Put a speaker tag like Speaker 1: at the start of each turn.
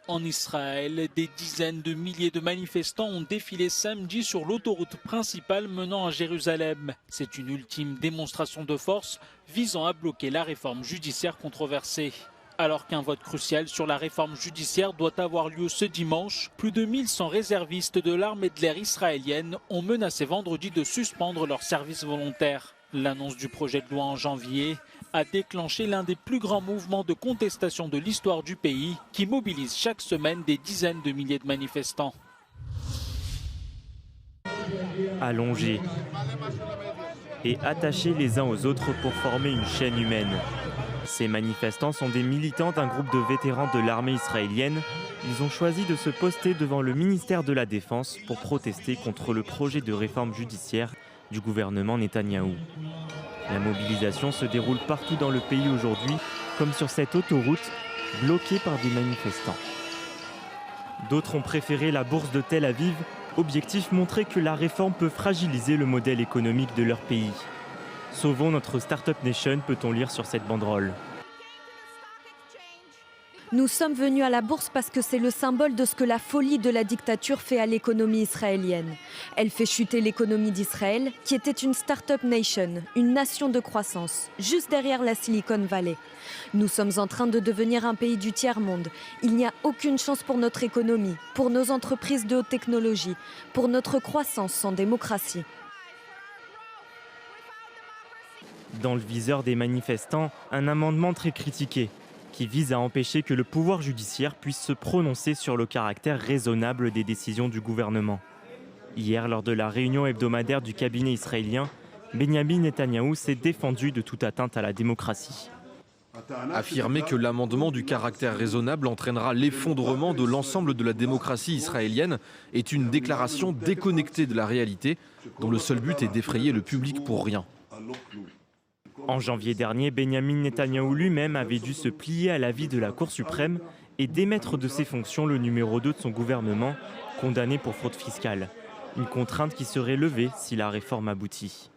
Speaker 1: En Israël, des dizaines de milliers de manifestants ont défilé samedi sur l'autoroute principale menant à Jérusalem. C'est une ultime démonstration de force visant à bloquer la réforme judiciaire controversée. Alors qu'un vote crucial sur la réforme judiciaire doit avoir lieu ce dimanche, plus de 1100 réservistes de l'armée de l'air israélienne ont menacé vendredi de suspendre leur service volontaire. L'annonce du projet de loi en janvier a déclenché l'un des plus grands mouvements de contestation de l'histoire du pays qui mobilise chaque semaine des dizaines de milliers de manifestants.
Speaker 2: Allongés et attachés les uns aux autres pour former une chaîne humaine. Ces manifestants sont des militants d'un groupe de vétérans de l'armée israélienne. Ils ont choisi de se poster devant le ministère de la Défense pour protester contre le projet de réforme judiciaire du gouvernement Netanyahou. La mobilisation se déroule partout dans le pays aujourd'hui, comme sur cette autoroute bloquée par des manifestants. D'autres ont préféré la bourse de Tel Aviv, objectif montrer que la réforme peut fragiliser le modèle économique de leur pays. Sauvons notre Startup Nation, peut-on lire sur cette banderole.
Speaker 3: Nous sommes venus à la bourse parce que c'est le symbole de ce que la folie de la dictature fait à l'économie israélienne. Elle fait chuter l'économie d'Israël, qui était une Startup Nation, une nation de croissance, juste derrière la Silicon Valley. Nous sommes en train de devenir un pays du tiers-monde. Il n'y a aucune chance pour notre économie, pour nos entreprises de haute technologie, pour notre croissance sans démocratie.
Speaker 2: Dans le viseur des manifestants, un amendement très critiqué, qui vise à empêcher que le pouvoir judiciaire puisse se prononcer sur le caractère raisonnable des décisions du gouvernement. Hier, lors de la réunion hebdomadaire du cabinet israélien, Benyamin Netanyahou s'est défendu de toute atteinte à la démocratie.
Speaker 4: Affirmer que l'amendement du caractère raisonnable entraînera l'effondrement de l'ensemble de la démocratie israélienne est une déclaration déconnectée de la réalité, dont le seul but est d'effrayer le public pour rien.
Speaker 2: En janvier dernier, Benyamin Netanyahou lui-même avait dû se plier à l'avis de la Cour suprême et démettre de ses fonctions le numéro 2 de son gouvernement, condamné pour fraude fiscale. Une contrainte qui serait levée si la réforme aboutit.